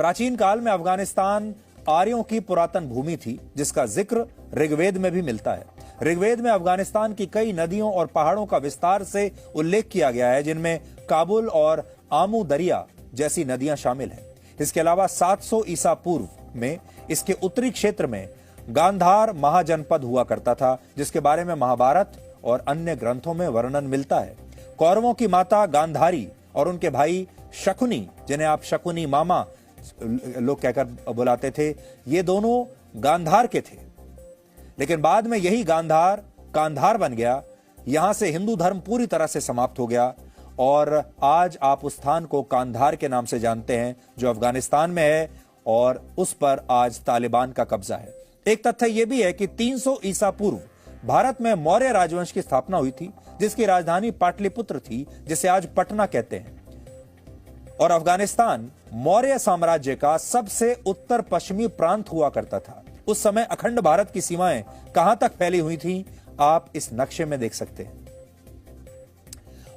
प्राचीन काल में अफगानिस्तान आर्यों की पुरातन भूमि थी, जिसका जिक्र ऋग्वेद में भी मिलता है। ऋग्वेद में अफगानिस्तान की कई नदियों और पहाड़ों का विस्तार से उल्लेख किया गया है, जिनमें काबुल और आमू दरिया जैसी नदियां शामिल हैं। इसके अलावा 700 ईसा पूर्व में इसके उत्तरी क्षेत्र में गांधार महाजनपद हुआ करता था, जिसके बारे में महाभारत और अन्य ग्रंथों में वर्णन मिलता है। कौरवों की माता गांधारी और उनके भाई शकुनी, जिन्हें आप शकुनी मामा लोग कहकर बुलाते थे, ये दोनों गांधार के थे। लेकिन बाद में यही गांधार कांधार बन गया। यहां से हिंदू धर्म पूरी तरह से समाप्त हो गया और आज आप उस स्थान को कांधार के नाम से जानते हैं, जो अफगानिस्तान में है, और उस पर आज तालिबान का कब्जा है। एक तथ्य यह भी है कि 300 ईसा पूर्व भारत में मौर्य राजवंश की स्थापना हुई थी, जिसकी राजधानी पाटलिपुत्र थी, जिसे आज पटना कहते हैं। और अफगानिस्तान मौर्य साम्राज्य का सबसे उत्तर पश्चिमी प्रांत हुआ करता था। उस समय अखंड भारत की सीमाएं कहां तक फैली हुई थी, आप इस नक्शे में देख सकते हैं।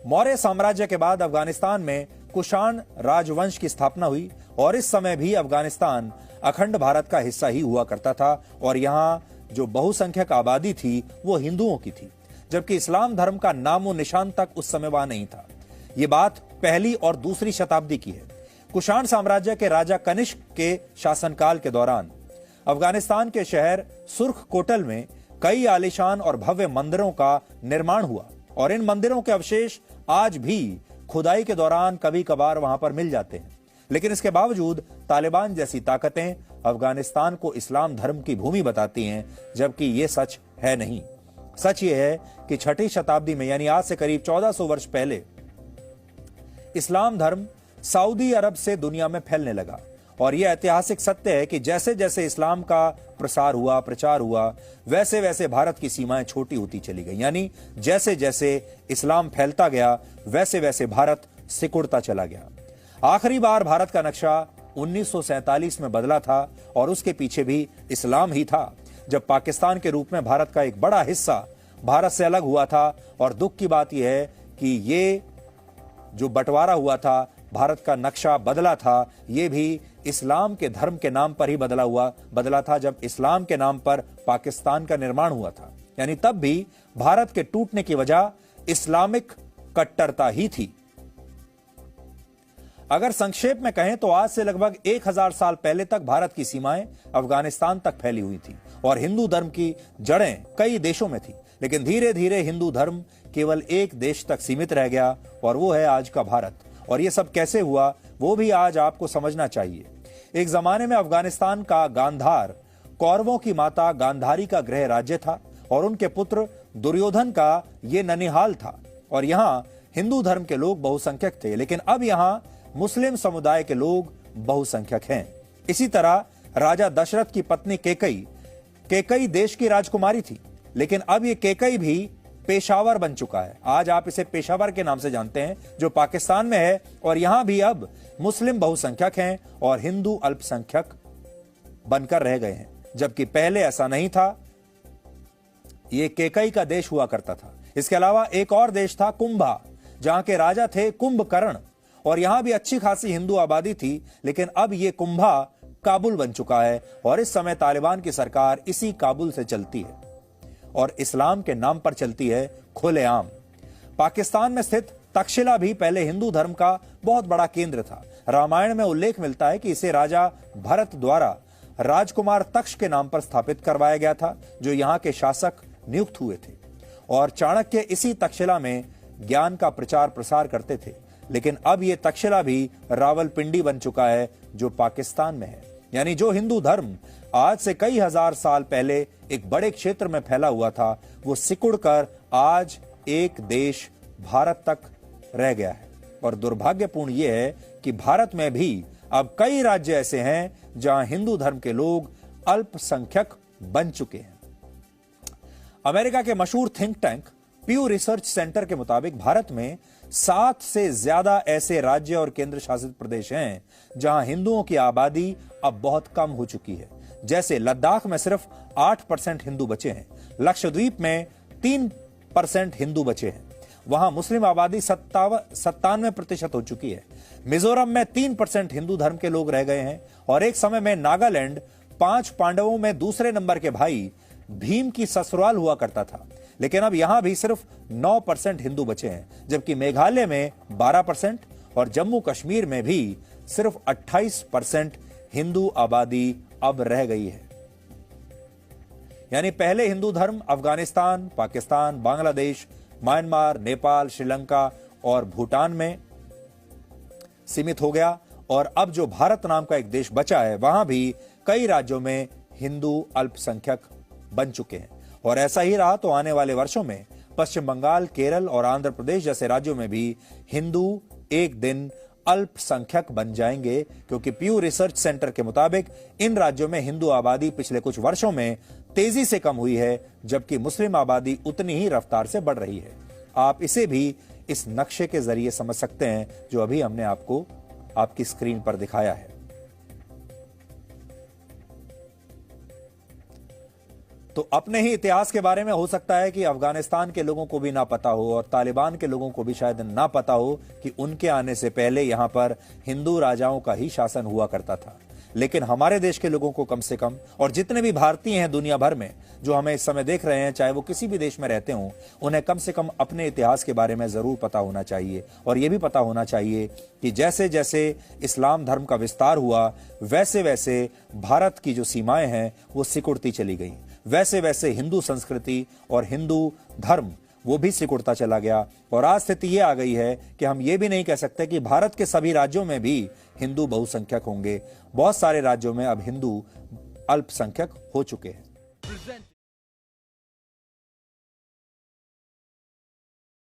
मौर्य साम्राज्य के बाद अफगानिस्तान में कुषाण राजवंश की स्थापना हुई और इस समय भी अफगानिस्तान अखंड भारत का हिस्सा ही हुआ करता था और यहां जो बहुसंख्यक आबादी थी वो हिंदुओं की थी, जबकि इस्लाम धर्म का नामो निशान तक उस समय वहां नहीं था। यह बात पहली और दूसरी शताब्दी की है। कुषाण साम्राज्य के राजा कनिष्क के शासनकाल के दौरान अफगानिस्तान के शहर सुर्ख कोटल में कई आलीशान और भव्य मंदिरों का निर्माण हुआ और इन मंदिरों के अवशेष आज भी खुदाई के दौरान कभी कभार वहां पर मिल जाते हैं। लेकिन इसके बावजूद तालिबान जैसी ताकतें अफगानिस्तान को इस्लाम धर्म की भूमि बताती हैं, जबकि यह सच है नहीं। सच यह है कि 6ठी शताब्दी में, यानी आज से करीब 1400 वर्ष पहले, इस्लाम धर्म सऊदी अरब से दुनिया में फैलने लगा और यह ऐतिहासिक सत्य है कि जैसे जैसे इस्लाम का प्रसार हुआ, प्रचार हुआ, वैसे वैसे भारत की सीमाएं छोटी होती चली गई। यानी जैसे जैसे इस्लाम फैलता गया, वैसे वैसे भारत सिकुड़ता चला गया। आखिरी बार भारत का नक्शा 1947 में बदला था और उसके पीछे भी इस्लाम ही था, जब पाकिस्तान के रूप में भारत का एक बड़ा हिस्सा भारत से अलग हुआ था। और दुख की बात यह है कि ये जो बंटवारा हुआ था, भारत का नक्शा बदला था, यह भी इस्लाम के धर्म के नाम पर ही बदला था, जब इस्लाम के नाम पर पाकिस्तान का निर्माण हुआ था। यानी तब भी भारत के टूटने की वजह इस्लामिक कट्टरता ही थी। अगर संक्षेप में कहें तो आज से लगभग 1000 साल पहले तक भारत की सीमाएं अफगानिस्तान तक फैली हुई थी और हिंदू धर्म की जड़ें कई देशों में थी। लेकिन धीरे धीरे हिंदू धर्म केवल एक देश तक सीमित रह गया और वो है आज का भारत। और ये सब कैसे हुआ, वो भी आज आपको समझना चाहिए। एक जमाने में अफगानिस्तान का गांधार कौरवों की माता गांधारी का गृह राज्य था और उनके पुत्र दुर्योधन का ये ननिहाल था और यहाँ हिंदू धर्म के लोग बहुसंख्यक थे। लेकिन अब यहाँ मुस्लिम समुदाय के लोग बहुसंख्यक हैं। इसी तरह राजा दशरथ की पत्नी केकई देश की राजकुमारी थी, लेकिन अब ये केकई भी पेशावर बन चुका है। आज आप इसे पेशावर के नाम से जानते हैं, जो पाकिस्तान में है। और यहां भी अब मुस्लिम बहुसंख्यक हैं और हिंदू अल्पसंख्यक बनकर रह गए हैं, जबकि पहले ऐसा नहीं था। यह केकई का देश हुआ करता था। इसके अलावा एक और देश था कुंभा, जहां के राजा थे कुंभकर्ण और यहां भी अच्छी खासी हिंदू आबादी थी। लेकिन अब यह कुंभा काबुल बन चुका है और इस समय तालिबान की सरकार इसी काबुल से चलती है और इस्लाम के नाम पर चलती है खुलेआम। पाकिस्तान में स्थित तक्षशिला भी पहले हिंदू धर्म का बहुत बड़ा केंद्र था। रामायण में उल्लेख मिलता है कि इसे राजा भरत द्वारा राजकुमार तक्ष के नाम पर स्थापित करवाया गया था, जो यहाँ के शासक नियुक्त हुए थे और चाणक्य इसी तक्षशिला में ज्ञान का प्रचार प्रसार करते थे। लेकिन अब यह तक्षशिला भी रावलपिंडी बन चुका है, जो पाकिस्तान में है। यानी जो हिंदू धर्म आज से कई हजार साल पहले एक बड़े क्षेत्र में फैला हुआ था, वो सिकुड़कर आज एक देश भारत तक रह गया है। और दुर्भाग्यपूर्ण यह है कि भारत में भी अब कई राज्य ऐसे हैं जहां हिंदू धर्म के लोग अल्पसंख्यक बन चुके हैं। अमेरिका के मशहूर थिंक टैंक प्यू रिसर्च सेंटर के मुताबिक भारत में 7 से ज्यादा ऐसे राज्य और केंद्र शासित प्रदेश हैं जहां हिंदुओं की आबादी अब बहुत कम हो चुकी है। जैसे लद्दाख में सिर्फ 8% हिंदू बचे हैं, लक्षद्वीप में 3% हिंदू बचे हैं, वहां मुस्लिम आबादी 97% हो चुकी है। मिजोरम में 3% हिंदू धर्म के लोग रह गए हैं और एक समय में नागालैंड 5 पांडवों में दूसरे नंबर के भाई भीम की ससुराल हुआ करता था, लेकिन अब यहां भी सिर्फ 9% हिंदू बचे हैं, जबकि मेघालय में 12% और जम्मू कश्मीर में भी सिर्फ 28% हिंदू आबादी अब रह गई है। यानी पहले हिंदू धर्म अफगानिस्तान, पाकिस्तान, बांग्लादेश, म्यांमार, नेपाल, श्रीलंका और भूटान में सीमित हो गया और अब जो भारत नाम का एक देश बचा है वहां भी कई राज्यों में हिंदू अल्पसंख्यक बन चुके हैं और ऐसा ही रहा तो आने वाले वर्षों में पश्चिम बंगाल, केरल और आंध्र प्रदेश जैसे राज्यों में भी हिंदू एक दिन अल्पसंख्यक बन जाएंगे, क्योंकि प्यू रिसर्च सेंटर के मुताबिक इन राज्यों में हिंदू आबादी पिछले कुछ वर्षों में तेजी से कम हुई है, जबकि मुस्लिम आबादी उतनी ही रफ्तार से बढ़ रही है। आप इसे भी इस नक्शे के जरिए समझ सकते हैं जो अभी हमने आपको आपकी स्क्रीन पर दिखाया है। तो अपने ही इतिहास के बारे में हो सकता है कि अफगानिस्तान के लोगों को भी ना पता हो और तालिबान के लोगों को भी शायद ना पता हो कि उनके आने से पहले यहां पर हिंदू राजाओं का ही शासन हुआ करता था, लेकिन हमारे देश के लोगों को कम से कम, और जितने भी भारतीय हैं दुनिया भर में जो हमें इस समय देख रहे हैं, चाहे वो किसी भी देश में रहते हों, उन्हें कम से कम अपने इतिहास के बारे में जरूर पता होना चाहिए। और यह भी पता होना चाहिए कि जैसे जैसे इस्लाम धर्म का विस्तार हुआ वैसे वैसे भारत की जो सीमाएं हैं वो सिकुड़ती चली गई, वैसे वैसे हिंदू संस्कृति और हिंदू धर्म वो भी सिकुड़ता चला गया और आज स्थिति ये आ गई है कि हम ये भी नहीं कह सकते कि भारत के सभी राज्यों में भी हिंदू बहुसंख्यक होंगे। बहुत सारे राज्यों में अब हिंदू अल्पसंख्यक हो चुके हैं।